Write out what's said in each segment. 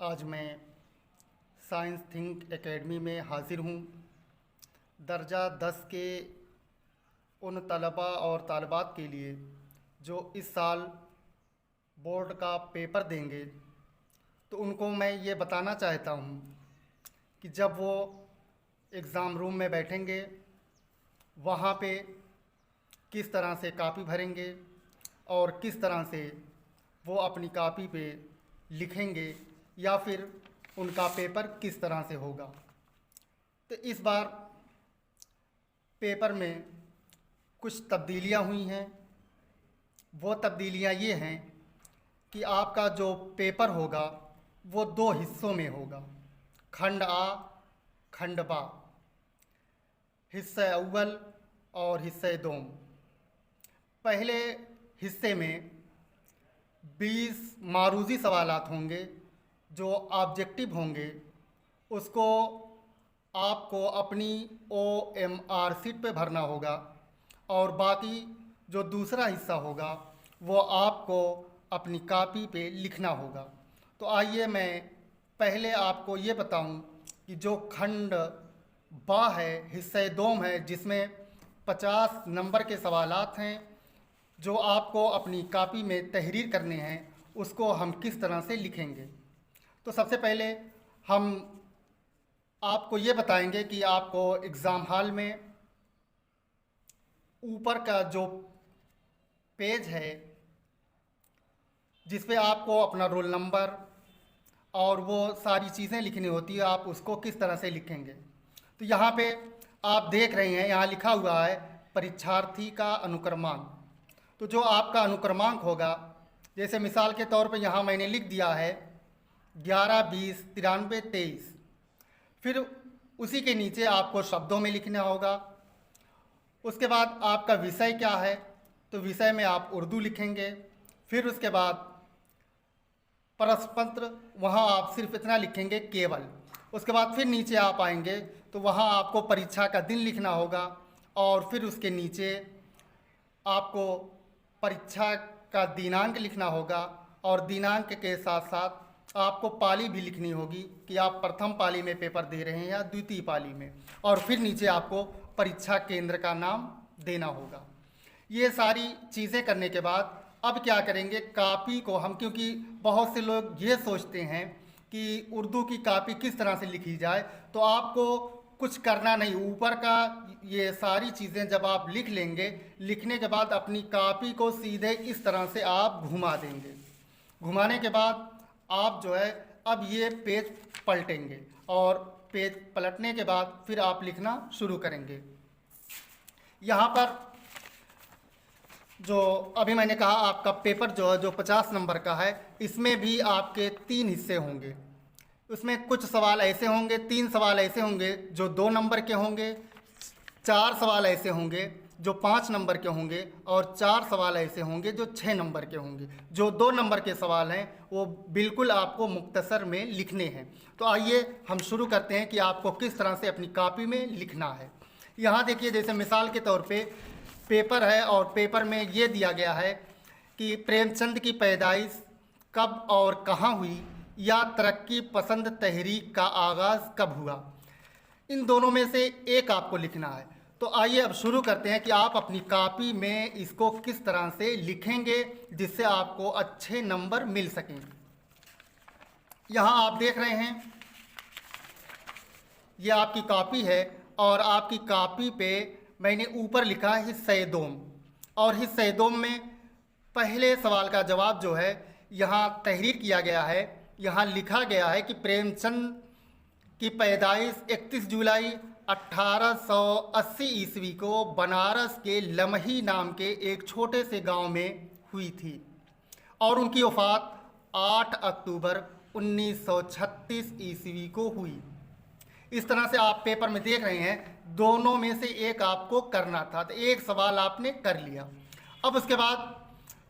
आज मैं science think academy में हाज़िर हूँ। दर्जा 10 के उन तलबा और तालिबात के लिए जो इस साल बोर्ड का पेपर देंगे, तो उनको मैं ये बताना चाहता हूँ कि जब वो एग्ज़ाम रूम में बैठेंगे, वहाँ पे किस तरह से कापी भरेंगे और किस तरह से वो अपनी कापी पे लिखेंगे या फिर उनका पेपर किस तरह से होगा। तो इस बार पेपर में कुछ तब्दीलियां हुई हैं। वो तब्दीलियां ये हैं कि आपका जो पेपर होगा वो 2 हिस्सों में होगा, खंड आ, खंड बा, हिस्सा अव्वल और हिस्सा दोम। पहले हिस्से में 20 मारूज़ी सवालात होंगे जो ऑब्जेक्टिव होंगे। उसको आपको अपनी OMR शीट पे भरना होगा और बाकी जो दूसरा हिस्सा होगा वो आपको अपनी कापी पे लिखना होगा। तो आइए मैं पहले आपको ये बताऊं कि जो खंड बा है, हिस्सा दोम है, जिसमें 50 नंबर के सवालात हैं जो आपको अपनी कापी में तहरीर करने हैं, उसको हम किस तरह से लिखेंगे। तो सबसे पहले हम आपको ये बताएंगे कि आपको एग्ज़ाम हॉल में ऊपर का जो पेज है जिस पे आपको अपना रोल नंबर और वो सारी चीज़ें लिखनी होती है, आप उसको किस तरह से लिखेंगे। तो यहाँ पे आप देख रहे हैं, यहाँ लिखा हुआ है परीक्षार्थी का अनुक्रमांक। तो जो आपका अनुक्रमांक होगा, जैसे मिसाल के तौर पे यहाँ मैंने लिख दिया है 11, 20, 93, 23। फिर उसी के नीचे आपको शब्दों में लिखना होगा। उसके बाद आपका विषय क्या है, तो विषय में आप उर्दू लिखेंगे। फिर उसके बाद प्रश्न पत्र, वहाँ आप सिर्फ इतना लिखेंगे केवल। उसके बाद फिर नीचे आप आएंगे तो वहाँ आपको परीक्षा का दिन लिखना होगा और फिर उसके नीचे आपको परीक्षा का दिनांक लिखना होगा और दिनांक के साथ साथ आपको पाली भी लिखनी होगी कि आप प्रथम पाली में पेपर दे रहे हैं या द्वितीय पाली में, और फिर नीचे आपको परीक्षा केंद्र का नाम देना होगा। ये सारी चीज़ें करने के बाद अब क्या करेंगे, कापी को हम, क्योंकि बहुत से लोग ये सोचते हैं कि उर्दू की कापी किस तरह से लिखी जाए, तो आपको कुछ करना नहीं। ऊपर का ये सारी चीज़ें जब आप लिख लेंगे, लिखने के बाद अपनी कापी को सीधे इस तरह से आप घुमा देंगे। घुमाने के बाद आप जो है अब ये पेज पलटेंगे और पेज पलटने के बाद फिर आप लिखना शुरू करेंगे। यहाँ पर जो अभी मैंने कहा, आपका पेपर जो है जो 50 नंबर का है, इसमें भी आपके 3 हिस्से होंगे। उसमें कुछ सवाल ऐसे होंगे, 3 सवाल ऐसे होंगे जो 2 नंबर के होंगे, 4 सवाल ऐसे होंगे जो 5 नंबर के होंगे और 4 सवाल ऐसे होंगे जो 6 नंबर के होंगे। जो 2 नंबर के सवाल हैं वो बिल्कुल आपको मुख्तसर में लिखने हैं। तो आइए हम शुरू करते हैं कि आपको किस तरह से अपनी कापी में लिखना है। यहाँ देखिए, जैसे मिसाल के तौर पे पेपर है और पेपर में ये दिया गया है कि प्रेमचंद की पैदाइश कब और कहाँ हुई, या तरक्की पसंद तहरीक का आगाज़ कब हुआ। इन दोनों में से एक आपको लिखना है। तो आइए अब शुरू करते हैं कि आप अपनी कापी में इसको किस तरह से लिखेंगे जिससे आपको अच्छे नंबर मिल सकें। यहाँ आप देख रहे हैं, ये आपकी कापी है और आपकी कापी पे मैंने ऊपर लिखा है हिस्सा दोम, और हिस्सा दोम में पहले सवाल का जवाब जो है यहाँ तहरीर किया गया है। यहाँ लिखा गया है कि प्रेमचंद की पैदाइश 31 जुलाई 1880 ईस्वी को बनारस के लमही नाम के एक छोटे से गांव में हुई थी और उनकी वफ़ात 8 अक्टूबर 1936 ईस्वी को हुई। इस तरह से आप पेपर में देख रहे हैं, दोनों में से एक आपको करना था, तो एक सवाल आपने कर लिया। अब उसके बाद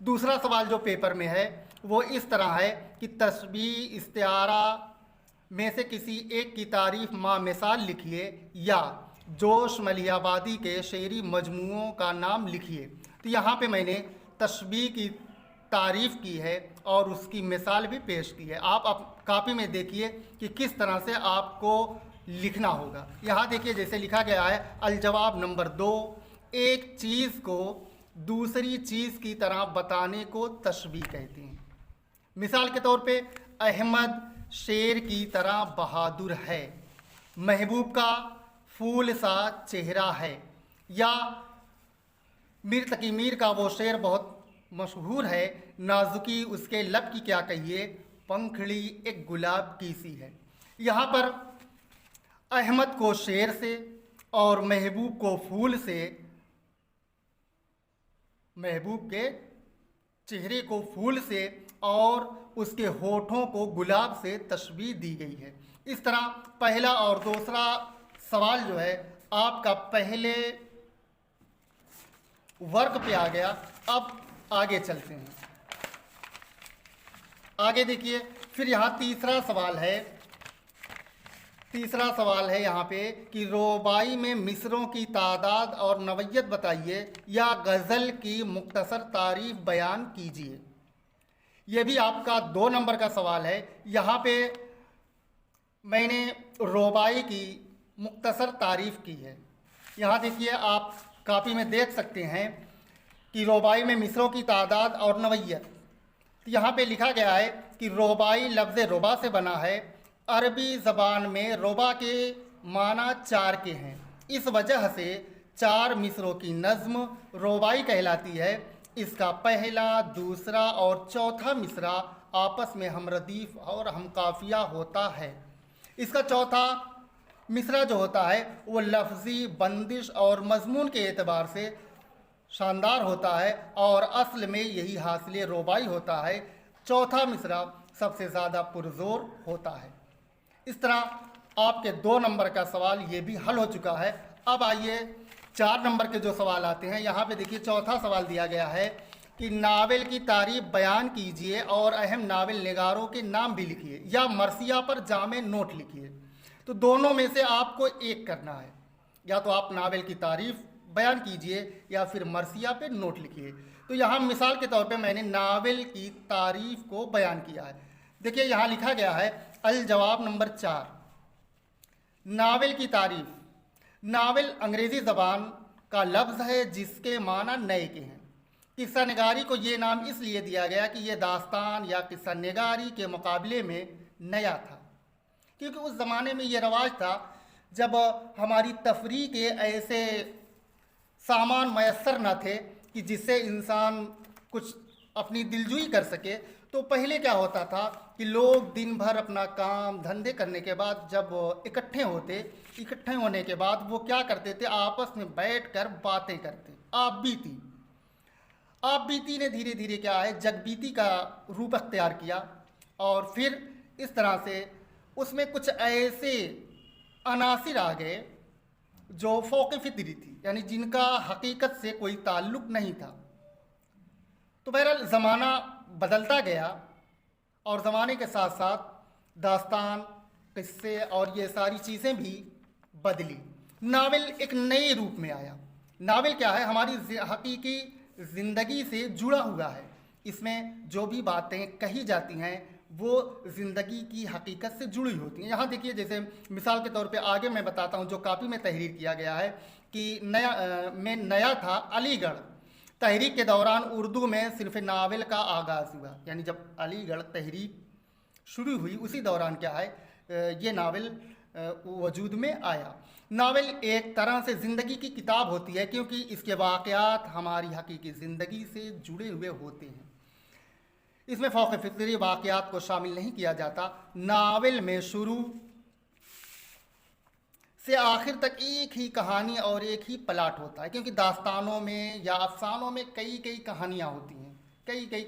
दूसरा सवाल जो पेपर में है वो इस तरह है कि तशबीह इस्तिआरा में से किसी एक की तारीफ़ मिसाल लिखिए या जोश मलिहाबादी के शेरी मजमूओं का नाम लिखिए। तो यहाँ पे मैंने तशबीह की तारीफ़ की है और उसकी मिसाल भी पेश की है। आप कॉपी में देखिए कि किस तरह से आपको लिखना होगा। यहाँ देखिए जैसे लिखा गया है, अलजवाब नंबर 2, एक चीज़ को दूसरी चीज़ की तरह बताने को तशबीह कहते हैं। मिसाल के तौर पे, अहमद शेर की तरह बहादुर है, महबूब का फूल सा चेहरा है, या मीर तकी मीर का वो शेर बहुत मशहूर है, नाजुकी उसके लब की क्या कहिए, पंखड़ी एक गुलाब की सी है। यहाँ पर अहमद को शेर से और महबूब को फूल से, महबूब के चेहरे को फूल से और उसके होठों को गुलाब से तशबीह दी गई है। इस तरह पहला और दूसरा सवाल जो है आपका पहले वर्ग पे आ गया। अब आगे चलते हैं। आगे देखिए, फिर यहाँ तीसरा सवाल है यहाँ पे कि रोबाई में मिसरों की तादाद और नवयत बताइए या गज़ल की मुख्तसर तारीफ बयान कीजिए। ये भी आपका 2 नंबर का सवाल है। यहाँ पे मैंने रोबाई की मुख्तसर तारीफ की है। यहाँ देखिए, आप कापी में देख सकते हैं कि रोबाई में मिसरों की तादाद और नवयत। तो यहाँ पे लिखा गया है कि रोबाई लफ्ज़ रोबा से बना है। अरबी ज़बान में रोबा के माना 4 के हैं। इस वजह से 4 मिसरों की नज़्म रोबाई कहलाती है। इसका पहला, दूसरा और चौथा मिसरा आपस में हमरदीफ और हमकाफिया होता है। इसका चौथा मिसरा जो होता है वो लफ्ज़ी बंदिश और मज़मून के एतबार से शानदार होता है और असल में यही हासिल रोबाई होता है। चौथा मिसरा सबसे ज़्यादा पुरजोर होता है। इस तरह आपके 2 नंबर का सवाल ये भी हल हो चुका है। अब आइए 4 नंबर के जो सवाल आते हैं। यहाँ पे देखिए, चौथा सवाल दिया गया है कि नावल की तारीफ बयान कीजिए और अहम नावल निगारों के नाम भी लिखिए या मरसिया पर जामे नोट लिखिए। तो दोनों में से आपको एक करना है, या तो आप नावल की तारीफ बयान कीजिए या फिर मरसिया पे नोट लिखिए। तो यहाँ मिसाल के तौर पे मैंने नावल की तारीफ को बयान किया है। देखिए यहाँ लिखा गया है, अल जवाब नंबर 4, नावल की तारीफ। नावल अंग्रेज़ी ज़बान का लफ्ज़ है जिसके माना नए के हैं। किस्सा निगारी को ये नाम इसलिए दिया गया कि ये दास्तान या किस्सा निगारी के मुकाबले में नया था, क्योंकि उस ज़माने में ये रवाज था जब हमारी तफरीह के ऐसे सामान मैसर न थे कि जिससे इंसान कुछ अपनी दिलजुई कर सके। तो पहले क्या होता था कि लोग दिन भर अपना काम धंधे करने के बाद जब इकट्ठे होने के बाद वो क्या करते थे, आपस में बैठकर बातें करते। आप बीती ने धीरे धीरे क्या है, जगबीती का रूप अख्तियार किया और फिर इस तरह से उसमें कुछ ऐसे अनासिर आ गए जो फ़ौक़ फितरी थी, यानी जिनका हकीकत से कोई ताल्लुक़ नहीं था। तो बहरहाल ज़माना बदलता गया और ज़माने के साथ साथ दास्तान, किस्से और ये सारी चीज़ें भी बदली। नावल एक नए रूप में आया। नावल क्या है, हमारी हकीकी ज़िंदगी से जुड़ा हुआ है। इसमें जो भी बातें कही जाती हैं वो ज़िंदगी की हकीकत से जुड़ी होती हैं। यहाँ देखिए, जैसे मिसाल के तौर पे आगे मैं बताता हूँ, जो कापी में तहरीर किया गया है कि नया था अलीगढ़। तहरीक के दौरान उर्दू में सिर्फ नावल का आगाज़ हुआ, यानी जब अलीगढ़ तहरीक शुरू हुई उसी दौरान क्या है, ये नावल वजूद में आया। नावल एक तरह से ज़िंदगी की किताब होती है क्योंकि इसके वाक़यात हमारी हकीकी ज़िंदगी से जुड़े हुए होते हैं। इसमें फ़ौक़ फितरी वाक़यात को शामिल नहीं किया जाता। नावल में शुरू से आखिर तक एक ही कहानी और एक ही प्लाट होता है, क्योंकि दास्तानों में या अफसानों में कई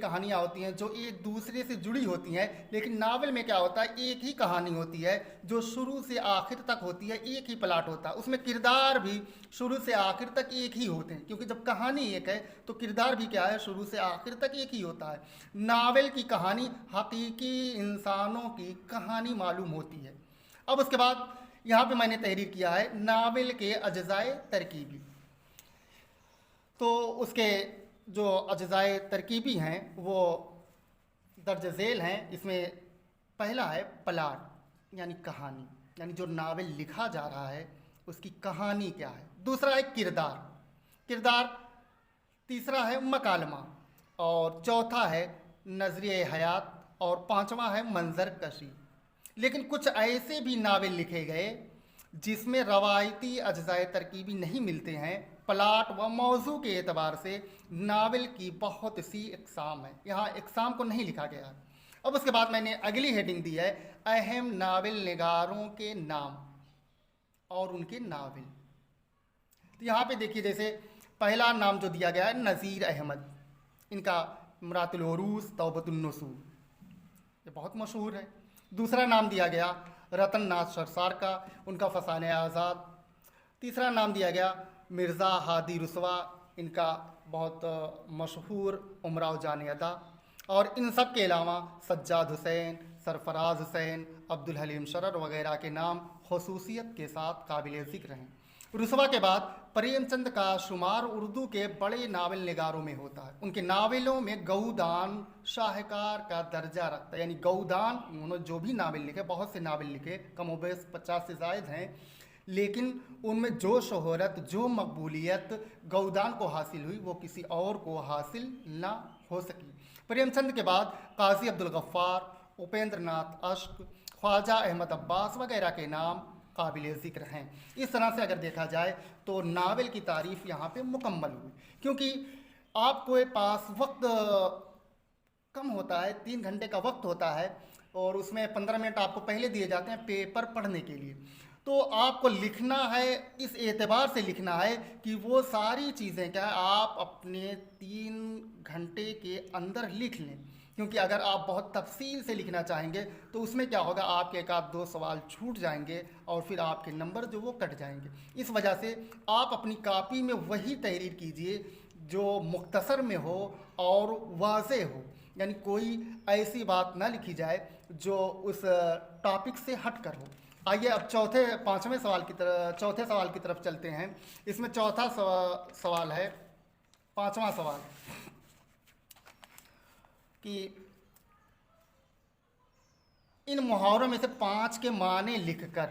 कहानियाँ होती हैं जो एक दूसरे से जुड़ी होती हैं। लेकिन नावल में क्या होता है, एक ही कहानी होती है जो शुरू से आखिर तक होती है, एक ही प्लाट होता है। उसमें किरदार भी शुरू से आखिर तक एक ही होते हैं, क्योंकि जब कहानी एक है तो किरदार भी क्या है, शुरू से आखिर तक एक ही होता है। नावल की कहानी हकीकी इंसानों की कहानी मालूम होती है। अब उसके बाद यहाँ पे मैंने तहरीर किया है नावल के अज्जाए तरकीबी। तो उसके जो अज्जाए तरकीबी हैं वो दर्ज झेल हैं। इसमें पहला है प्लाट यानी कहानी, यानी जो नावल लिखा जा रहा है उसकी कहानी क्या है। दूसरा है किरदार, किरदार। तीसरा है मकालमा, और चौथा है नजरिए हयात, और पांचवा है मंजर कशी। लेकिन कुछ ऐसे भी नावल लिखे गए जिसमें रवायती अज्जाए तरकीबी नहीं मिलते हैं। प्लाट व मौजू के एतबार से नावल की बहुत सी इकसाम है, यहाँ इकसाम को नहीं लिखा गया है। अब उसके बाद मैंने अगली हेडिंग दी है अहम नावल निगारों के नाम और उनके नावल। तो यहाँ पे देखिए, जैसे पहला नाम जो दिया गया है नज़ीर अहमद, इनका मुरातुल उरूस तौबतुन नुसूर, ये बहुत मशहूर है। दूसरा नाम दिया गया रतन नाथ सरसार का, उनका फसाने आज़ाद। तीसरा नाम दिया गया मिर्ज़ा हादी रुसवा, इनका बहुत मशहूर उमराव जान अदा। और इन सब के अलावा सज्जाद हुसैन, सरफराज हुसैन, अब्दुल हलीम शरर वगैरह के नाम खसूसियत के साथ काबिल ज़िक्र हैं। रुसवा के बाद प्रेमचंद का शुमार उर्दू के बड़े नावल निगारों में होता है। उनके नावलों में गौदान शाहकार का दर्जा रखता है, यानी गौदान, उन्होंने जो भी नावल लिखे, बहुत से नावल लिखे, कमोबेश 50 से ज़ायद हैं, लेकिन उनमें जो शोहरत, जो मकबूलियत गौदान को हासिल हुई वो किसी और को हासिल ना हो सकी। प्रेमचंद के बाद काजी अब्दुल गफ्फार, उपेंद्र नाथ अश्क, ख्वाजा अहमद अब्बास वगैरह के नाम काबिल ज़िक्र हैं। इस तरह से अगर देखा जाए तो नावल की तारीफ़ यहाँ पे मुकम्मल हुई, क्योंकि आपके पास वक्त कम होता है, 3 घंटे का वक्त होता है, और उसमें 15 मिनट आपको पहले दिए जाते हैं पेपर पढ़ने के लिए। तो आपको लिखना है, इस एतबार से लिखना है कि वो सारी चीज़ें क्या है आप अपने 3 घंटे के अंदर लिख लें, क्योंकि अगर आप बहुत तफसील से लिखना चाहेंगे तो उसमें क्या होगा, आपके एक आध 2 सवाल छूट जाएंगे और फिर आपके नंबर जो वो कट जाएंगे। इस वजह से आप अपनी कॉपी में वही तहरीर कीजिए जो मुख्तसर में हो और वाज़ेह हो, यानी कोई ऐसी बात ना लिखी जाए जो उस टॉपिक से हट कर हो। आइए अब चौथे सवाल की तरफ चलते हैं। इसमें चौथा सवाल है, 5वां सवाल कि इन मुहावरों में से 5 के माने लिखकर,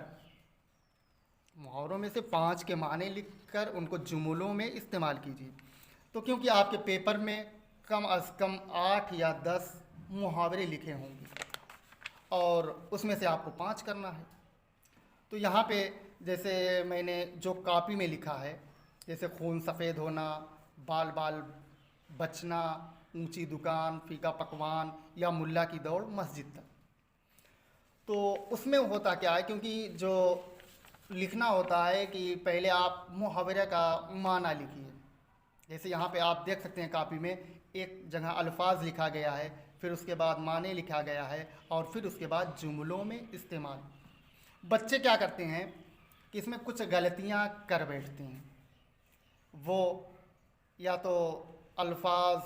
मुहावरों में से 5 के माने लिखकर उनको जुमलों में इस्तेमाल कीजिए। तो क्योंकि आपके पेपर में कम अज़ कम 8 या 10 मुहावरे लिखे होंगे और उसमें से आपको 5 करना है। तो यहाँ पे जैसे मैंने जो कॉपी में लिखा है, जैसे खून सफ़ेद होना, बाल बाल बचना, ऊंची दुकान, फीका पकवान, या मुल्ला की दौड़ मस्जिद तक। तो उसमें होता क्या है, क्योंकि जो लिखना होता है कि पहले आप मुहावरे का माना लिखिए। जैसे यहाँ पे आप देख सकते हैं कॉपी में एक जगह अल्फाज लिखा गया है, फिर उसके बाद माने लिखा गया है, और फिर उसके बाद जुमलों में इस्तेमाल। बच्चे क्या करते हैं कि इसमें कुछ गलतियाँ कर बैठते हैं, वो या तो अल्फाज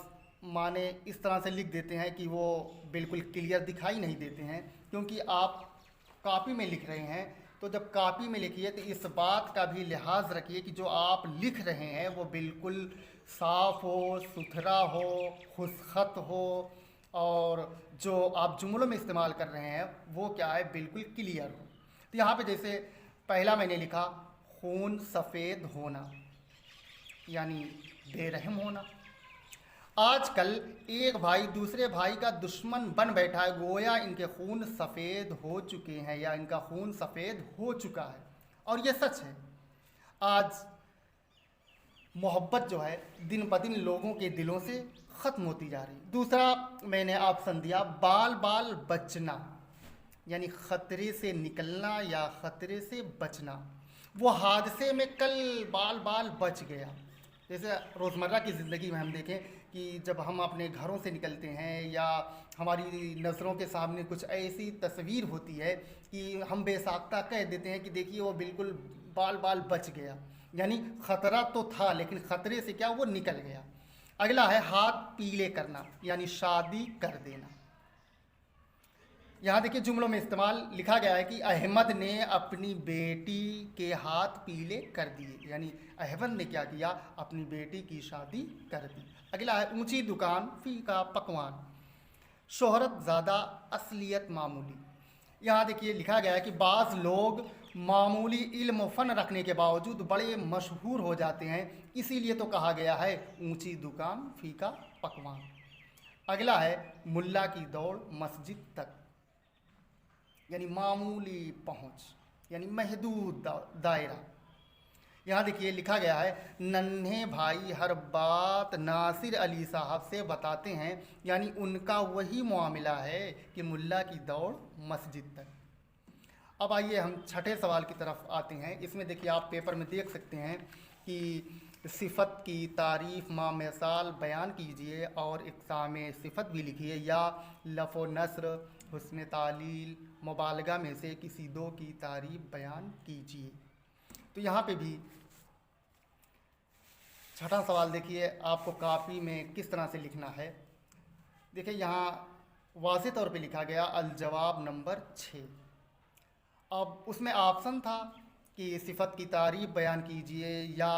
माने इस तरह से लिख देते हैं कि वो बिल्कुल क्लियर दिखाई नहीं देते हैं। क्योंकि आप कॉपी में लिख रहे हैं, तो जब कॉपी में लिखिए तो इस बात का भी लिहाज रखिए कि जो आप लिख रहे हैं वो बिल्कुल साफ़ हो, सुथरा हो, खुशखत हो, और जो आप जुमलों में इस्तेमाल कर रहे हैं वो क्या है, बिल्कुल क्लियर हो। तो यहाँ पे जैसे पहला मैंने लिखा खून सफ़ेद होना, यानी बेरहम होना। आजकल एक भाई दूसरे भाई का दुश्मन बन बैठा है, गोया इनके खून सफ़ेद हो चुके हैं या इनका खून सफ़ेद हो चुका है, और ये सच है। आज मोहब्बत जो है दिन ब दिन लोगों के दिलों से ख़त्म होती जा रही। दूसरा मैंने ऑप्शन दिया बाल बाल बचना, यानी ख़तरे से निकलना या ख़तरे से बचना। वो हादसे में कल बाल बाल बच गया। जैसे रोज़मर्रा की ज़िंदगी में हम देखें कि जब हम अपने घरों से निकलते हैं या हमारी नज़रों के सामने कुछ ऐसी तस्वीर होती है कि हम बेसाख्ता कह देते हैं कि देखिए वो बिल्कुल बाल बाल बच गया, यानी ख़तरा तो था लेकिन ख़तरे से क्या वो निकल गया। अगला है हाथ पीले करना, यानी शादी कर देना। यहाँ देखिए जुमलों में इस्तेमाल लिखा गया है कि अहमद ने अपनी बेटी के हाथ पीले कर दिए, यानी अहमद ने क्या किया, अपनी बेटी की शादी कर दी। अगला है ऊंची दुकान फीका पकवान, शोहरत ज़्यादा असलियत मामूली। यहाँ देखिए लिखा गया है कि बाज़ लोग मामूली इल्म फ़न रखने के बावजूद बड़े मशहूर हो जाते हैं, इसीलिए तो कहा गया है ऊंची दुकान फीका पकवान। अगला है मुल्ला की दौड़ मस्जिद तक, यानी मामूली पहुंच, यानी महदूद दायरा। यहाँ देखिए लिखा गया है नन्हे भाई हर बात नासिर अली साहब से बताते हैं, यानी उनका वही मामला है कि मुल्ला की दौड़ मस्जिद तक। अब आइए हम छठे सवाल की तरफ आते हैं। इसमें देखिए आप पेपर में देख सकते हैं कि सिफत की तारीफ़ मा मिसाल बयान कीजिए और इक़साम सिफत भी लिखिए, या लफ़ व नस्र हुस्न तालील मुबालगा में से किसी दो की तारीफ़ बयान कीजिए। तो यहाँ पे भी छठा सवाल देखिए आपको कापी में किस तरह से लिखना है। देखिए यहाँ वाज़ेह तौर पे लिखा गया अल जवाब नंबर 6। अब उसमें ऑप्शन था कि सिफत की तारीफ़ बयान कीजिए या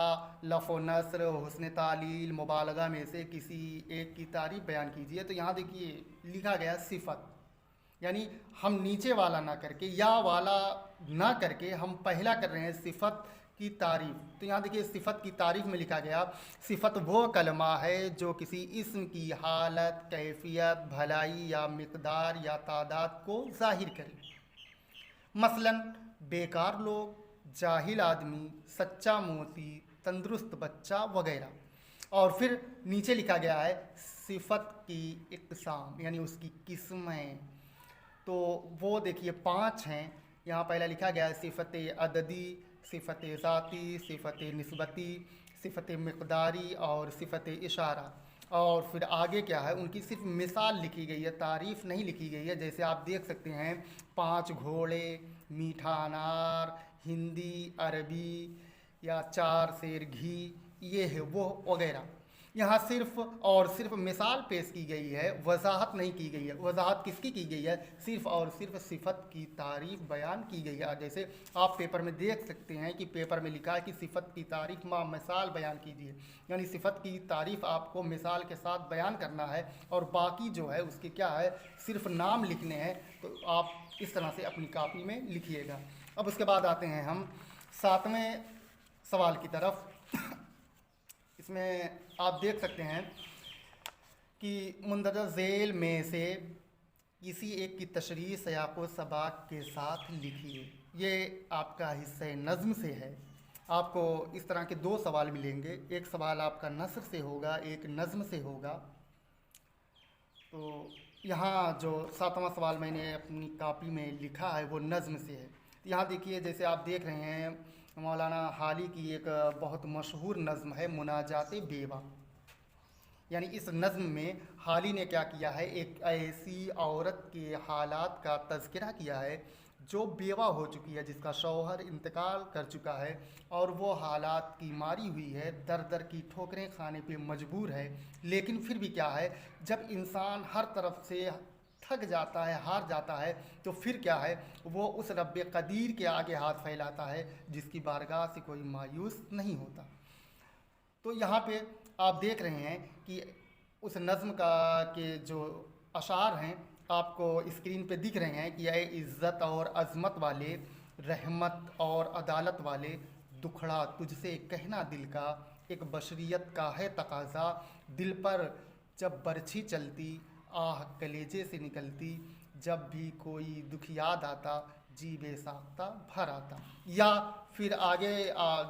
लफ़ व नस्र हुस्न तालील मुबालगा में से किसी एक की तारीफ़ बयान कीजिए। तो यहाँ देखिए लिखा गया सिफत, यानी हम नीचे वाला ना करके या वाला ना करके हम पहला कर रहे हैं सिफत की तारीफ़। तो यहाँ देखिए सिफत की तारीफ़ में लिखा गया सिफत वो कलमा है जो किसी इस्म की हालत, कैफियत, भलाई या मिक़दार या तादाद को ज़ाहिर करे। मसलन बेकार लोग, जाहिल आदमी, सच्चा मोती, तंदुरुस्त बच्चा वगैरह। और फिर नीचे लिखा गया है सिफत की इक़साम, यानी उसकी किस्में। तो वो देखिए 5 हैं। यहाँ पहला लिखा गया है सिफत अददी, सिफत ज़ाती, सिफत निस्बती, सिफत मिक़दारी और सिफत इशारा। और फिर आगे क्या है उनकी सिर्फ मिसाल लिखी गई है, तारीफ़ नहीं लिखी गई है। जैसे आप देख सकते हैं 5 घोड़े, मीठा अनार, हिंदी अरबी, या 4 सेर घी, ये है वो वगैरह। यहाँ सिर्फ और सिर्फ मिसाल पेश की गई है, वजाहत नहीं की गई है। वजाहत किसकी की गई है? सिर्फ और सिर्फ सिफत की तारीफ़ बयान की गई है। जैसे आप पेपर में देख सकते हैं कि पेपर में लिखा है कि सिफत की तारीफ़ मा मिसाल बयान कीजिए, यानी सिफत की तारीफ़ आपको मिसाल के साथ बयान करना है और बाकी जो है उसके क्या है सिर्फ नाम लिखने हैं। तो आप इस तरह से अपनी कापी में लिखिएगा। अब उसके बाद आते हैं हम 7वें सवाल की तरफ। इसमें आप देख सकते हैं कि मुंदरजा झेल में से किसी एक की तशरीह सयाक़ो सबाक के साथ लिखिए। ये आपका हिस्सा नज़्म से है। आपको इस तरह के 2 सवाल मिलेंगे, एक सवाल आपका नस्र से होगा, एक नज़्म से होगा। तो यहाँ जो 7वां सवाल मैंने अपनी कापी में लिखा है वो नज़्म से है। यहाँ देखिए जैसे आप देख रहे हैं मौलाना हाली की एक बहुत मशहूर नज़्म है मुनाजाते बेवा, यानी इस नज़्म में हाली ने क्या किया है, एक ऐसी औरत के हालात का तज़किरा किया है जो बेवा हो चुकी है, जिसका शौहर इंतकाल कर चुका है और वो हालात की मारी हुई है, दर दर की ठोकरें खाने पे मजबूर है। लेकिन फिर भी क्या है, जब इंसान हर तरफ से थक जाता है, हार जाता है, तो फिर क्या है वो उस रब्बे कदीर के आगे हाथ फैलाता है जिसकी बारगाह से कोई मायूस नहीं होता। तो यहाँ पे आप देख रहे हैं कि उस नज़्म का के जो अशार हैं आपको स्क्रीन पे दिख रहे हैं कि ये इज़्ज़त और अज़मत वाले, रहमत और अदालत वाले, दुखड़ा तुझसे कहना दिल का, एक बशरियत का है तकाज़ा, दिल पर जब बरछी चलती आह कलेजे से निकलती, जब भी कोई दुख याद आता जी बेसाख्ता भर आता। या फिर आगे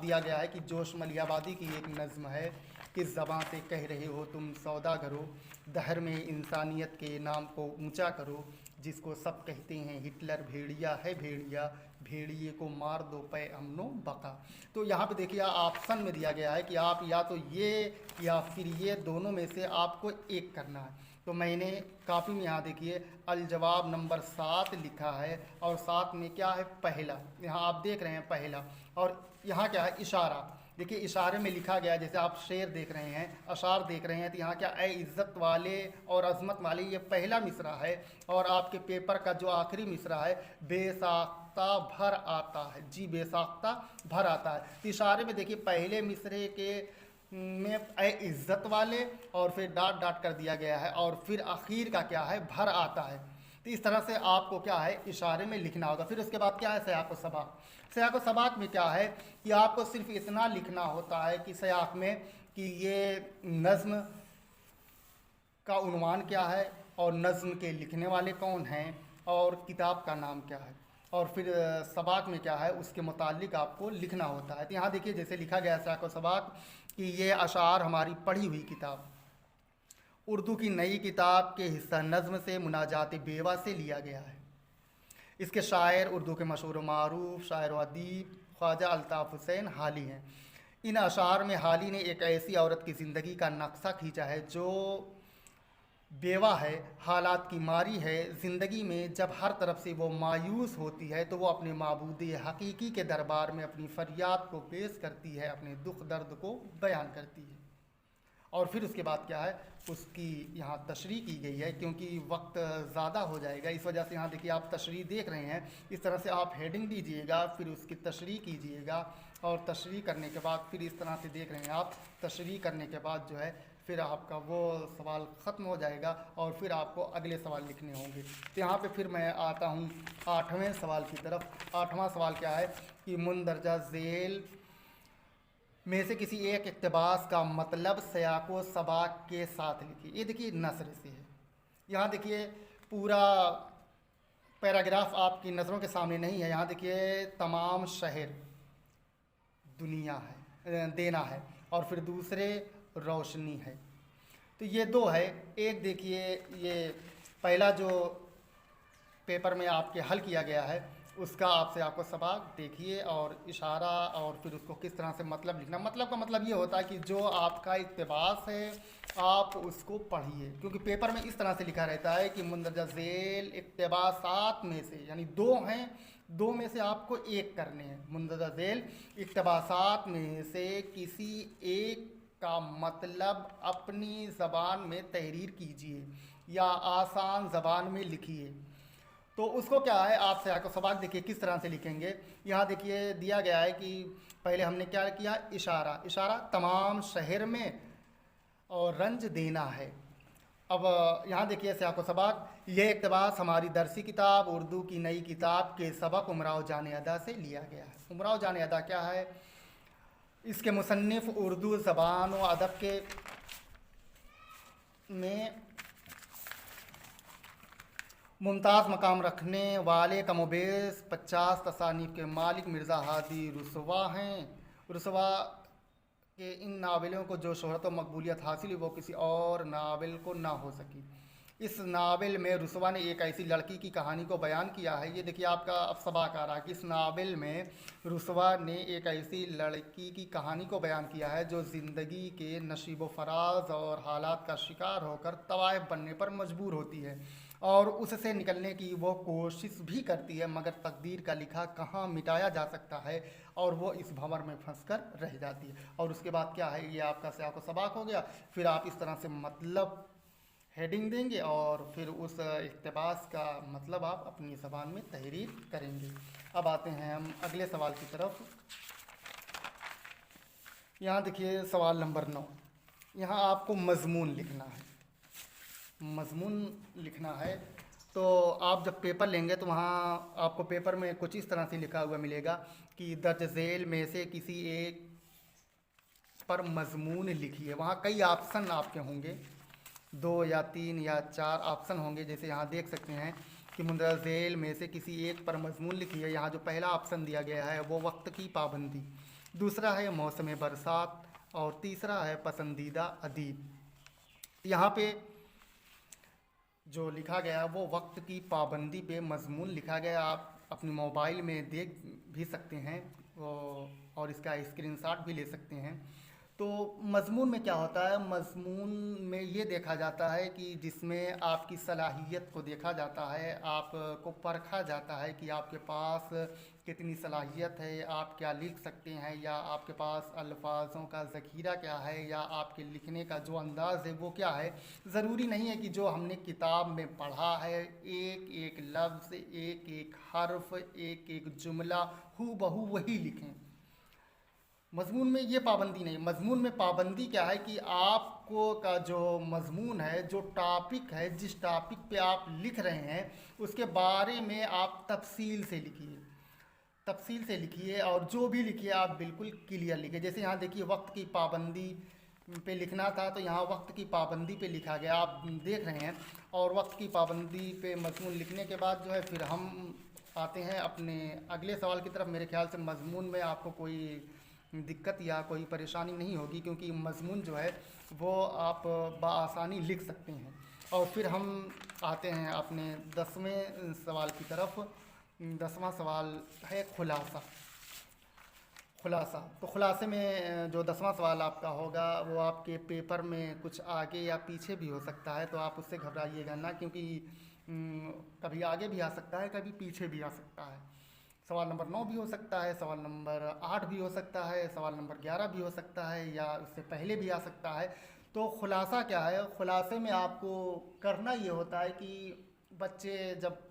दिया गया है कि जोश मलियाबादी की एक नज़्म है, किस ज़बां से कह रहे हो तुम सौदागरो, दहर में इंसानियत के नाम को ऊंचा करो, जिसको सब कहते हैं हिटलर भेड़िया है भेड़िया, भेड़िए को मार दो पे अमनो बका। तो यहाँ पे देखिए ऑप्शन में दिया गया है कि आप या तो ये या फिर ये दोनों में से आपको एक करना है। तो मैंने कापी में यहाँ देखिए अल जवाब नंबर 7 लिखा है और 7 में क्या है पहला, यहाँ आप देख रहे हैं पहला। और यहाँ क्या है इशारा, देखिए इशारे में लिखा गया, जैसे आप शेर देख रहे हैं, अशार देख रहे हैं, तो यहाँ क्या ए इज़्ज़त वाले और अज़मत वाले ये पहला मिसरा है और आपके पेपर का जो आखिरी मिसरा है बेसाख्ता भर आता है, जी बेसाख्ता भर आता है। तो इशारे में देखिए पहले मिसरे के में ए इज़्ज़त वाले और फिर डॉट डॉट कर दिया गया है और फिर आखिर का क्या है भर आता है। तो तो इस तरह से आपको क्या है इशारे में लिखना होगा। फिर उसके बाद क्या है सयाक़ व सबाक़। सयाक़ व सबाक़ में क्या है कि आपको सिर्फ इतना लिखना होता है कि सयाक़ में कि ये नज़्म का उन्वान क्या है और नज़्म के लिखने वाले कौन हैं और किताब का नाम क्या है, और फिर सबाक़ में क्या है उसके मुतालिक आपको लिखना होता है। तो यहाँ देखिए जैसे लिखा गया है सयाक़ व सबाक़ कि ये अशार हमारी पढ़ी हुई किताब उर्दू की नई किताब के हिस्सा नज़्म से मुनाजात बेवा से लिया गया है। इसके शायर उर्दू के मशहूर मारूफ शायर व अदीब ख्वाजा अल्ताफ़ हुसैन हाली हैं। इन अशार में हाली ने एक ऐसी औरत की ज़िंदगी का नक्शा खींचा है जो बेवा है, हालात की मारी है, ज़िंदगी में जब हर तरफ से वो मायूस होती है तो वो अपने माबूद हकीकी के दरबार में अपनी फ़रियाद को पेश करती है, अपने दुख दर्द को बयान करती है। और फिर उसके बाद क्या है उसकी यहाँ तशरीह की गई है, क्योंकि वक्त ज़्यादा हो जाएगा इस वजह से यहाँ देखिए आप तशरीह देख रहे हैं। इस तरह से आप हेडिंग दीजिएगा, फिर उसकी तशरीह कीजिएगा, और तशरीह करने के बाद फिर इस तरह से देख रहे हैं आप, तशरीह करने के बाद जो है फिर आपका वो सवाल ख़त्म हो जाएगा और फिर आपको अगले सवाल लिखने होंगे। तो यहाँ पे फिर मैं आता हूँ 8वें सवाल की तरफ। 8वां सवाल क्या है कि मुंदरजा झेल में से किसी एक इक़्तिबास का मतलब सयाक़ व सबाक़ के साथ लिखिए। ये देखिए नस्र से है। यहाँ देखिए पूरा पैराग्राफ आपकी नज़रों के सामने नहीं है। यहाँ देखिए तमाम शहर दुनिया है देना है, और फिर दूसरे रोशनी है। तो ये दो है। एक देखिए ये पहला जो पेपर में आपके हल किया गया है उसका आपसे आपको सबाक़ देखिए और इशारा और फिर उसको किस तरह से मतलब लिखना। मतलब का मतलब ये होता है कि जो आपका इक़्तिबास है आप उसको पढ़िए, क्योंकि पेपर में इस तरह से लिखा रहता है कि मुंदरजा झेल इक़्तिबासात में से, यानी दो हैं, दो में से आपको एक करने हैं। मुंदरजा झेल इक़्तिबासात में से किसी एक का मतलब अपनी ज़बान में तहरीर कीजिए या आसान ज़बान में लिखिए। तो उसको क्या है आप सयाक़ व सबाक़ देखिए किस तरह से लिखेंगे। यहाँ देखिए दिया गया है कि पहले हमने क्या किया, इशारा। इशारा तमाम शहर में और रंज देना है। अब यहाँ देखिए सयाक़ व सबाक़, ये इक़्तिबास हमारी दरसी किताब उर्दू की नई किताब के सबक उमराव जान अदा से लिया गया है। उमराव जान अदा क्या है, इसके मुसन्निफ़ उर्दू ज़बान व अदब के में मुमताज़ मकाम रखने वाले कमोबेश 50 तसानीफ़ के मालिक मिर्ज़ा हादी रुसवा हैं। रुसवा के इन नावलों को जो शोहरत व मकबूलियत हासिल हुई वो किसी और नावल को ना हो सकी। इस नावल में रुसवा ने एक ऐसी लड़की की कहानी को बयान किया है। ये देखिए आपका अब सबाक़ आ रहा है कि इस नावल में रुसवा ने एक ऐसी लड़की की कहानी को बयान किया है जो ज़िंदगी के नशीब व फराज और हालात का शिकार होकर तवाइफ बनने पर मजबूर होती है और उससे निकलने की वो कोशिश भी करती है, मगर तकदीर का लिखा कहाँ मिटाया जा सकता है और वो इस भंवर में फंसकर रह जाती है। और उसके बाद क्या है, ये आपका सयाक़ व सबाक़ हो गया। फिर आप इस तरह से मतलब हेडिंग देंगे और फिर उस इक़्तिबास का मतलब आप अपनी ज़बान में तहरीर करेंगे। अब आते हैं हम अगले सवाल की तरफ। यहाँ देखिए सवाल नंबर 9। यहाँ आपको मज़मून लिखना है। मज़मून लिखना है तो आप जब पेपर लेंगे तो वहाँ आपको पेपर में कुछ इस तरह से लिखा हुआ मिलेगा कि दर्ज झेल में से किसी एक पर मज़मून लिखिए। वहाँ कई ऑप्शन आपके होंगे, 2 या 3 या 4 ऑप्शन होंगे। जैसे यहाँ देख सकते हैं कि मुंदरजा झेल में से किसी एक पर मज़मून लिखिए। यहाँ जो पहला ऑप्शन दिया गया है वो वक्त की पाबंदी, दूसरा है मौसम बरसात और तीसरा है पसंदीदा अदीब। यहाँ पे जो लिखा गया वो वक्त की पाबंदी पे मज़मून लिखा गया। आप अपने मोबाइल में देख भी सकते हैं और इसका स्क्रीनशॉट भी ले सकते हैं। तो मज़मून में क्या होता है, मज़मून में ये देखा जाता है कि जिसमें आपकी सलाहियत को देखा जाता है, आपको परखा जाता है कि आपके पास कितनी सलाहियत है, आप क्या लिख सकते हैं, या आपके पास अल्फाजों का ज़ख़ीरा क्या है, या आपके लिखने का जो अंदाज़ है वो क्या है। ज़रूरी नहीं है कि जो हमने किताब में पढ़ा है एक एक लफ्ज़, एक एक हर्फ, एक एक जुमला हूबहू वही लिखें। मज़मून में ये पाबंदी नहीं। मज़मून में पाबंदी क्या है कि आपको का जो मज़मून है, जो टॉपिक है, जिस टॉपिक पे आप लिख रहे हैं उसके बारे में आप तफसील से लिखिए, तफसील से लिखिए, और जो भी लिखिए आप बिल्कुल क्लियर लिखिए। जैसे यहाँ देखिए वक्त की पाबंदी पे लिखना था तो यहाँ वक्त की पाबंदी पे लिखा गया, आप देख रहे हैं। और वक्त की पाबंदी पे मज़मून लिखने के बाद जो है फिर हम आते हैं अपने अगले सवाल की तरफ। मेरे ख्याल से मज़मून में आपको कोई दिक्कत या कोई परेशानी नहीं होगी, क्योंकि मज़मून जो है वो आप बआसानी लिख सकते हैं। और फिर हम आते हैं अपने 10वें सवाल की तरफ। 10वां सवाल है खुलासा। खुलासा, तो खुलासे में जो 10वां सवाल आपका होगा वो आपके पेपर में कुछ आगे या पीछे भी हो सकता है, तो आप उससे घबराइएगा ना, क्योंकि कभी आगे भी आ सकता है, कभी पीछे भी आ सकता है। सवाल नंबर 9 भी हो सकता है, सवाल नंबर 8 भी हो सकता है, सवाल नंबर 11 भी हो सकता है, या उससे पहले भी आ सकता है। तो खुलासा क्या है? खुलासे में आपको करना ये होता है कि बच्चे जब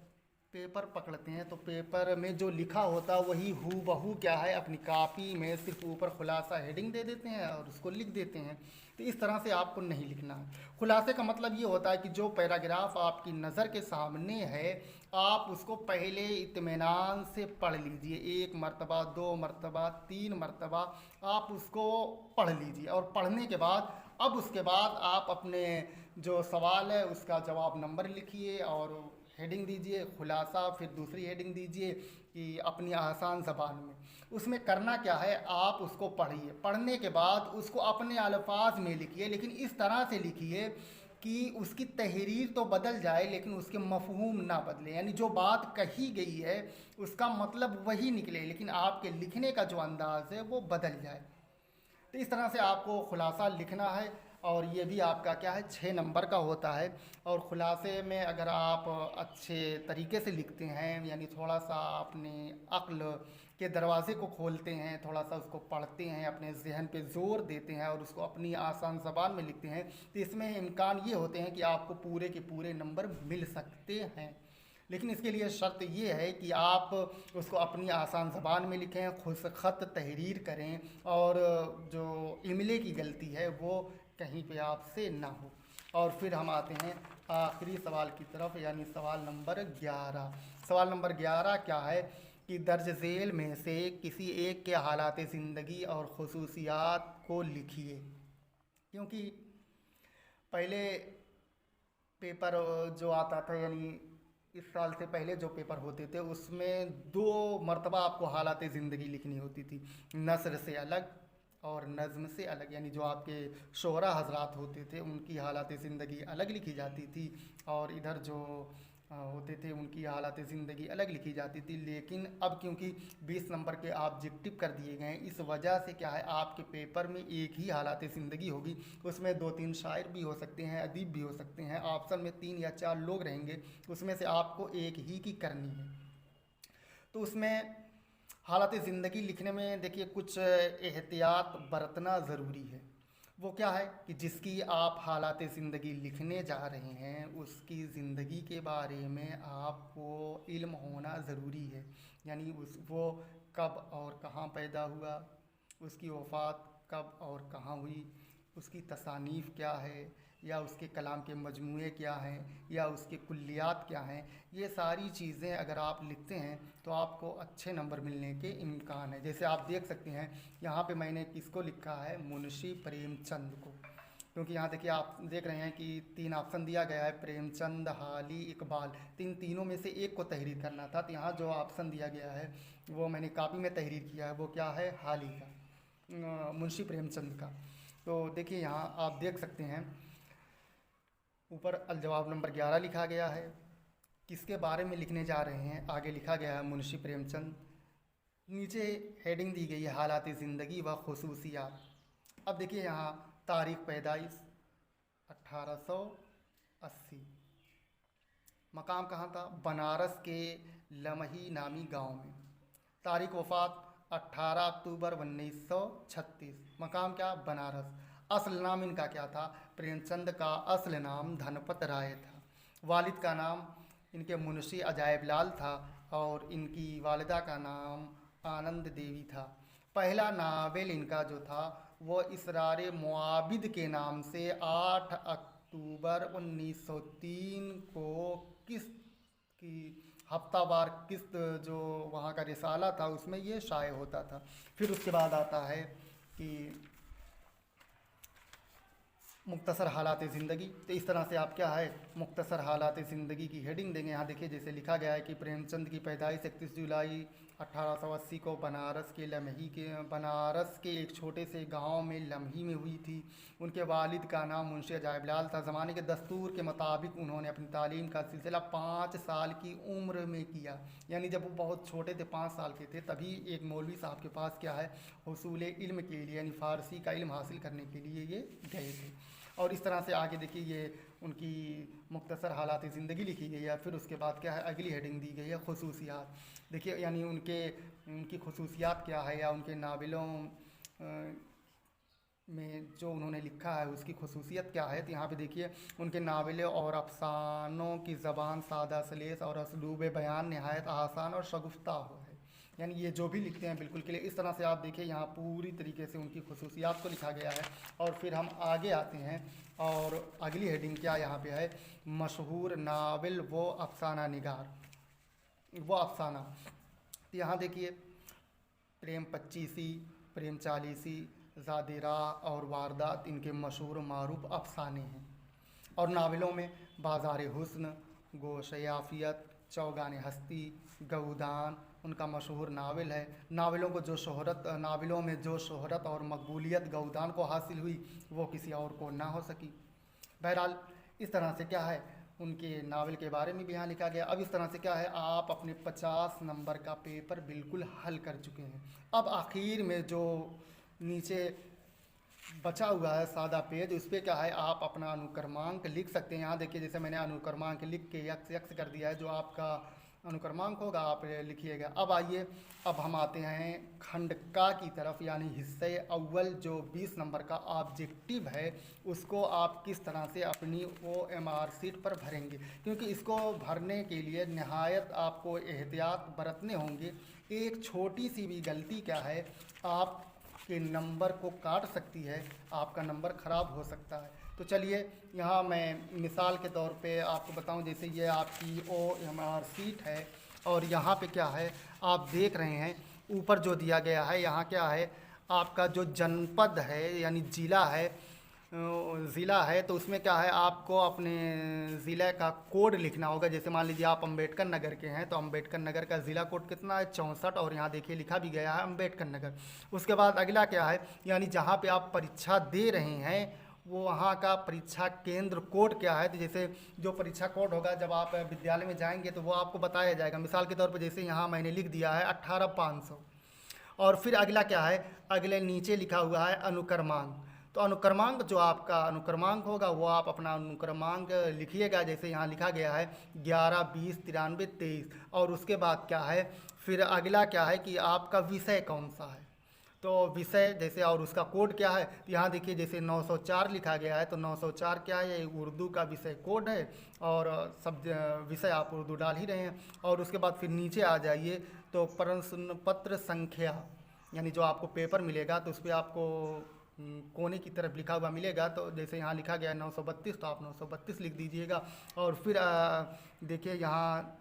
पेपर पकड़ते हैं तो पेपर में जो लिखा होता है वही हूबहू क्या है अपनी कॉपी में सिर्फ ऊपर खुलासा हेडिंग दे देते हैं और उसको लिख देते हैं। तो इस तरह से आपको नहीं लिखना है। खुलासे का मतलब ये होता है कि जो पैराग्राफ आपकी नज़र के सामने है आप उसको पहले इत्मीनान से पढ़ लीजिए, 1 मरतबा, 2 मरतबा, 3 मरतबा आप उसको पढ़ लीजिए। और पढ़ने के बाद अब उसके बाद आप अपने जो सवाल है उसका जवाब नंबर लिखिए और हेडिंग दीजिए खुलासा, फिर दूसरी हेडिंग दीजिए कि अपनी आसान ज़बान में। उसमें करना क्या है, आप उसको पढ़िए, पढ़ने के बाद उसको अपने अल्फाज में लिखिए, लेकिन इस तरह से लिखिए कि उसकी तहरीर तो बदल जाए लेकिन उसके मफहूम ना बदले, यानी जो बात कही गई है उसका मतलब वही निकले लेकिन आपके लिखने का जो अंदाज़ है वो बदल जाए। तो इस तरह से आपको खुलासा लिखना है। और ये भी आपका क्या है 6 नंबर का होता है। और खुलासे में अगर आप अच्छे तरीके से लिखते हैं, यानी थोड़ा सा अपने अक्ल के दरवाज़े को खोलते हैं, थोड़ा सा उसको पढ़ते हैं, अपने जहन पे ज़ोर देते हैं और उसको अपनी आसान ज़बान में लिखते हैं, तो इसमें इम्कान ये होते हैं कि आपको पूरे के पूरे नंबर मिल सकते हैं। लेकिन इसके लिए शर्त ये है कि आप उसको अपनी आसान ज़बान में लिखें, खुद से ख़त तहरीर करें, और जो इमले की गलती है वो कहीं पे आपसे ना हो। और फिर हम आते हैं आखिरी सवाल की तरफ, यानी सवाल नंबर 11। सवाल नंबर 11 क्या है कि दर्ज झेल में से किसी एक के हालात ज़िंदगी और खुसूसियात को लिखिए। क्योंकि पहले पेपर जो आता था, यानी इस साल से पहले जो पेपर होते थे उसमें 2 मरतबा आपको हालात ज़िंदगी लिखनी होती थी, नस्र से अलग और नज़्म से अलग। यानी जो आपके शोहरा हजरात होते थे उनकी हालात ज़िंदगी अलग लिखी जाती थी और इधर जो होते थे उनकी हालात ज़िंदगी अलग लिखी जाती थी। लेकिन अब क्योंकि 20 नंबर के ऑब्जेक्टिव कर दिए गए हैं, इस वजह से क्या है आपके पेपर में एक ही हालात ज़िंदगी होगी। उसमें 2-3 शायर भी हो सकते हैं, अदीब भी हो सकते हैं, ऑप्शन में 3 या 4 लोग रहेंगे, उसमें से आपको एक ही की करनी है। तो उसमें हालात ज़िंदगी लिखने में देखिए कुछ एहतियात बरतना ज़रूरी है। वो क्या है कि जिसकी आप हालात ज़िंदगी लिखने जा रहे हैं उसकी ज़िंदगी के बारे में आपको इल्म होना ज़रूरी है। यानी वो कब और कहाँ पैदा हुआ, उसकी वफ़ात कब और कहाँ हुई, उसकी तसानीफ़ क्या है, या उसके कलाम के मजमूए क्या हैं, या उसके कुल्लियात क्या हैं। ये सारी चीज़ें अगर आप लिखते हैं तो आपको अच्छे नंबर मिलने के इम्कान है। जैसे आप देख सकते हैं यहाँ पे मैंने किसको लिखा है, मुंशी प्रेमचंद को, क्योंकि यहाँ देखिए आप देख रहे हैं कि 3 ऑप्शन दिया गया है, प्रेमचंद, हाली, इकबाल। तीनों में से एक को तहरीर करना था, तो यहाँ जो ऑप्शन दिया गया है वो मैंने कापी में तहरीर किया है, वो क्या है, हाली का, मुंशी प्रेमचंद का। तो देखिए यहाँ आप देख सकते हैं ऊपर जवाब नंबर 11 लिखा गया है। किसके बारे में लिखने जा रहे हैं, आगे लिखा गया है मुंशी प्रेमचंद, नीचे हेडिंग दी गई है हालात ज़िंदगी व खुसूसियात। अब देखिए यहाँ तारीख़ पैदाइश 1880, मकाम कहाँ था, बनारस के लमही नामी गांव में, तारीख़ वफ़ात 18 अक्टूबर 1936, मकाम क्या, बनारस। असल नाम इनका क्या था, प्रेमचंद का असल नाम धनपत राय था। वालिद का नाम इनके मुंशी अजायब लाल था और इनकी वालिदा का नाम आनंद देवी था। पहला नावल इनका जो था वो इसरार मुआबिद के नाम से 8 अक्टूबर 1903 को किस्त की हफ्तावार किस्त जो वहाँ का रिसाला था उसमें ये शाये होता था। फिर उसके बाद आता है कि मुख्तसर हालात ज़िंदगी। तो इस तरह से आप क्या है मुख्तसर हालात ज़िंदगी की हेडिंग देंगे। यहाँ देखिए जैसे लिखा गया है कि प्रेमचंद की पैदाइश 31 जुलाई 1880 को बनारस के एक छोटे से गांव में लम्ही में हुई थी। उनके वालिद का नाम मुंशी अजायबलाल था। ज़माने के दस्तूर के मुताबिक उन्होंने अपनी तालीम का सिलसिला 5 साल की उम्र में किया, यानी जब वो बहुत छोटे थे 5 साल के थे तभी एक मौलवी साहब के पास क्या है हुसूल इल्म के लिए यानी फ़ारसी का इल्म हासिल करने के लिए ये गए थे। और इस तरह से आगे देखिए ये उनकी मुख्तसर हालात ज़िंदगी लिखी गई है। फिर उसके बाद क्या है अगली हेडिंग दी गई है खुसूसियात। देखिए यानी उनकी खुसूसियात क्या है या उनके नावलों में जो उन्होंने लिखा है उसकी खुसूसियत क्या है। तो यहाँ पे देखिए उनके नावलों और अफसानों की ज़बान सादा सलेस और असलूब बयान नहायत आसान और शगुफ्ता हो है, यानी ये जो भी लिखते हैं बिल्कुल के लिए। इस तरह से आप देखिए यहाँ पूरी तरीके से उनकी खुसूसियात को लिखा गया है। और फिर हम आगे आते हैं और अगली हेडिंग क्या यहाँ पे है मशहूर नावल वो अफसाना निगार, वो अफसाना। तो यहाँ देखिए प्रेम पच्चीसी, प्रेम चालीसी, ज़ादिरा और वारदात इनके मशहूर मारूफ अफसाने हैं। और नावलों में बाज़ार हुस्न, गोशयाफियत, चौगान हस्ती, गौदान उनका मशहूर नावल है। नावलों में जो शोहरत और मकबूलियत गौदान को हासिल हुई वो किसी और को ना हो सकी। बहरहाल इस तरह से क्या है उनके नावल के बारे में भी यहाँ लिखा गया। अब इस तरह से क्या है आप अपने 50 नंबर का पेपर बिल्कुल हल कर चुके हैं। अब आखिर में जो नीचे बचा हुआ है सादा पेज उस पर क्या है आप अपना अनुक्रमांक लिख सकते हैं। यहाँ देखिए जैसे मैंने अनुक्रमांक लिख के यक्स कर दिया है, जो आपका अनुक्रमांक होगा आप लिखिएगा। अब आइए अब हम आते हैं खंड का की तरफ, यानी हिस्से अव्वल जो 20 नंबर का ऑब्जेक्टिव है उसको आप किस तरह से अपनी OMR सीट पर भरेंगे, क्योंकि इसको भरने के लिए नहायत आपको एहतियात बरतने होंगे। एक छोटी सी भी गलती क्या है आप के नंबर को काट सकती है, आपका नंबर ख़राब हो सकता है। तो चलिए यहाँ मैं मिसाल के तौर पे आपको बताऊं, जैसे ये आपकी OMR सीट है और यहाँ पे क्या है आप देख रहे हैं ऊपर जो दिया गया है यहाँ क्या है आपका जो जनपद है यानी ज़िला है तो उसमें क्या है आपको अपने ज़िले का कोड लिखना होगा। जैसे मान लीजिए आप अम्बेडकर नगर के हैं तो अम्बेडकर नगर का ज़िला कोड कितना है 64, और यहाँ देखिए लिखा भी गया है अम्बेडकर नगर। उसके बाद अगला क्या है यानी जहाँ पे आप परीक्षा दे रहे हैं वो वहाँ का परीक्षा केंद्र कोड क्या है। तो जैसे जो परीक्षा कोड होगा जब आप विद्यालय में जाएंगे तो वो आपको बताया जाएगा। मिसाल के तौर पर जैसे यहाँ मैंने लिख दिया है 18500। और फिर अगला क्या है अगले नीचे लिखा हुआ है अनुक्रमांक। तो अनुक्रमांक जो आपका अनुक्रमांक होगा वो आप अपना अनुक्रमांक लिखिएगा। जैसे यहाँ लिखा गया है 11, 20, 93, 23। और उसके बाद क्या है फिर अगला क्या है कि आपका विषय कौन सा है, तो विषय जैसे और उसका कोड क्या है। तो यहाँ देखिए जैसे 904 लिखा गया है तो 904 क्या है ये उर्दू का विषय कोड है और सब विषय आप उर्दू डाल ही रहे हैं। और उसके बाद फिर नीचे आ जाइए तो प्रश्न पत्र संख्या यानी जो आपको पेपर मिलेगा तो उस पर आपको कोने की तरफ लिखा हुआ मिलेगा। तो जैसे यहाँ लिखा गया है 932 तो आप 932 लिख दीजिएगा। और फिर देखिए यहाँ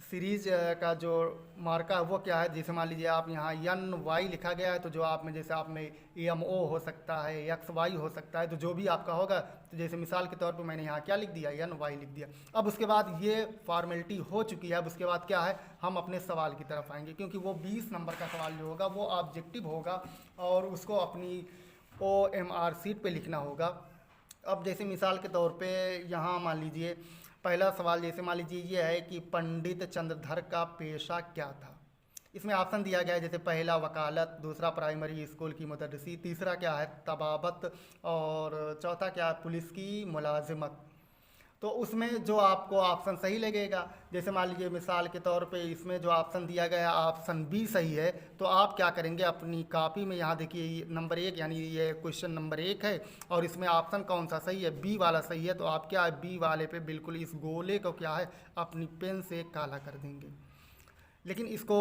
सीरीज का जो मार्का है वो क्या है। जैसे मान लीजिए आप यहाँ NY लिखा गया है तो जो आप में जैसे आप में EMO हो सकता है XY हो सकता है, तो जो भी आपका होगा तो जैसे मिसाल के तौर पे मैंने यहाँ क्या लिख दिया NY लिख दिया। अब उसके बाद ये फॉर्मेलिटी हो चुकी है। अब उसके बाद क्या है हम अपने सवाल की तरफ आएंगे, क्योंकि वो 20 नंबर का सवाल जो होगा वो ऑब्जेक्टिव होगा और उसको अपनी OMR सीट पर लिखना होगा। अब जैसे मिसाल के तौर पर यहाँ मान लीजिए पहला सवाल जैसे मान लीजिए ये है कि पंडित चंद्रधर का पेशा क्या था। इसमें ऑप्शन दिया गया है जैसे पहला वकालत, दूसरा प्राइमरी स्कूल की मुदर्रिसी, तीसरा क्या है तबाबत और चौथा क्या है पुलिस की मुलाजिमत। तो उसमें जो आपको ऑप्शन सही लगेगा, जैसे मान लीजिए मिसाल के तौर पे इसमें जो ऑप्शन दिया गया है ऑप्शन बी सही है, तो आप क्या करेंगे अपनी कॉपी में यहाँ देखिए नंबर 1 यानी ये क्वेश्चन नंबर 1 है और इसमें ऑप्शन कौन सा सही है बी वाला सही है। तो आप क्या है बी वाले पे बिल्कुल इस गोले को क्या है अपनी पेन से काला कर देंगे। लेकिन इसको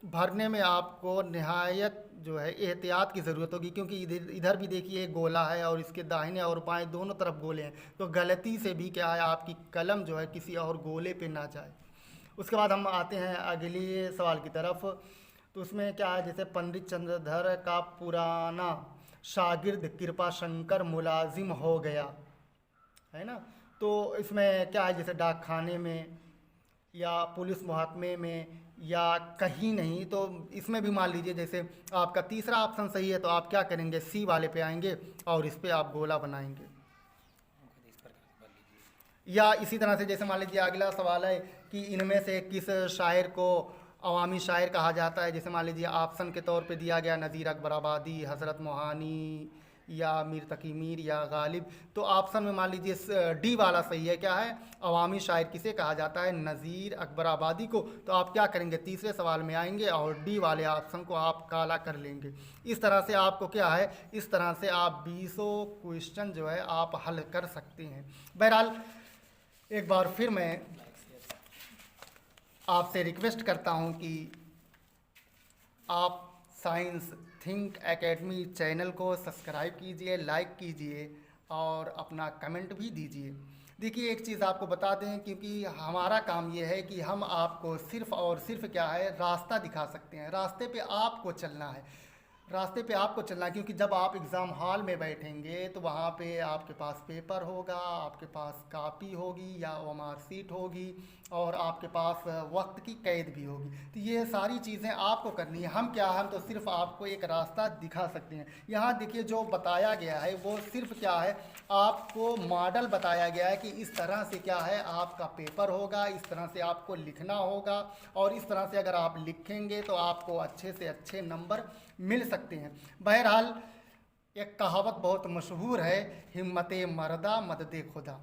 भरने में आपको निहायत जो है एहतियात की ज़रूरत होगी, क्योंकि इधर इधर भी देखिए एक गोला है और इसके दाहिने और बाएं दोनों तरफ गोले हैं, तो गलती से भी क्या है आपकी कलम जो है किसी और गोले पे ना जाए। उसके बाद हम आते हैं अगले सवाल की तरफ। तो उसमें क्या है, जैसे पंडित चंद्रधर का पुराना शागिर्द कृपा शंकर मुलाजिम हो गया, है ना। तो इसमें क्या है, जैसे डाक खाने में या पुलिस मुहकमे में या कहीं नहीं, तो इसमें भी मान लीजिए जैसे आपका तीसरा ऑप्शन सही है तो आप क्या करेंगे, सी वाले पे आएंगे और इस पे आप गोला बनाएंगे। या इसी तरह से जैसे मान लीजिए अगला सवाल है कि इनमें से किस शायर को अवामी शायर कहा जाता है। जैसे मान लीजिए ऑप्शन के तौर पे दिया गया नज़ीर अकबर आबादी, हज़रत मोहानी या मीर तकी मीर या गालिब। तो ऑप्शन में मान लीजिए डी वाला सही है, क्या है, अवामी शायर किसे कहा जाता है, नज़ीर अकबर आबादी को। तो आप क्या करेंगे, तीसरे सवाल में आएंगे और डी वाले ऑप्शन को आप काला कर लेंगे। इस तरह से आपको क्या है, इस तरह से आप 20 क्वेश्चन जो है आप हल कर सकते हैं। बहरहाल एक बार फिर मैं आपसे रिक्वेस्ट करता हूं कि आप साइंस थिंक एकेडमी चैनल को सब्सक्राइब कीजिए, लाइक कीजिए और अपना कमेंट भी दीजिए। देखिए एक चीज़ आपको बता दें, क्योंकि हमारा काम ये है कि हम आपको सिर्फ़ और सिर्फ क्या है, रास्ता दिखा सकते हैं। रास्ते पे आपको चलना है, रास्ते पे आपको चलना है, क्योंकि जब आप एग्ज़ाम हॉल में बैठेंगे तो वहाँ पे आपके पास पेपर होगा, आपके पास कॉपी होगी या ओएमआर शीट होगी और आपके पास वक्त की कैद भी होगी। तो ये सारी चीज़ें आपको करनी है। हम क्या, हम तो सिर्फ आपको एक रास्ता दिखा सकते हैं। यहाँ देखिए जो बताया गया है वो सिर्फ क्या है, आपको मॉडल बताया गया है कि इस तरह से क्या है आपका पेपर होगा, इस तरह से आपको लिखना होगा और इस तरह से अगर आप लिखेंगे तो आपको अच्छे से अच्छे नंबर मिल सकते हैं। बहरहाल एक कहावत बहुत मशहूर है, हिम्मते मर्दा मददे खुदा।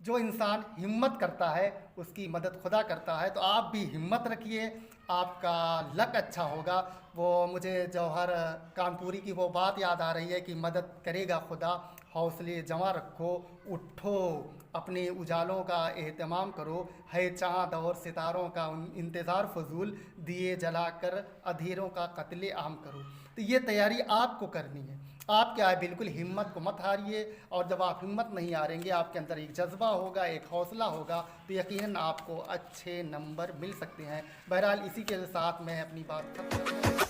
जो इंसान हिम्मत करता है उसकी मदद खुदा करता है। तो आप भी हिम्मत रखिए, आपका लक अच्छा होगा। वो मुझे जौहर कानपुरी की वो बात याद आ रही है कि मदद करेगा खुदा, हौसले जमा रखो, उठो, अपने उजालों का एहतमाम करो, है चाँद और सितारों का इंतज़ार फजूल, दिए जलाकर अधेरों का कत्ले आम करो। तो ये तैयारी आपको करनी है। आप क्या है, बिल्कुल हिम्मत को मत हारिए, और जब आप हिम्मत नहीं हारेंगे, आपके अंदर एक जज्बा होगा, एक हौसला होगा, तो यकीनन आपको अच्छे नंबर मिल सकते हैं। बहरहाल इसी के साथ मैं अपनी बात खत्म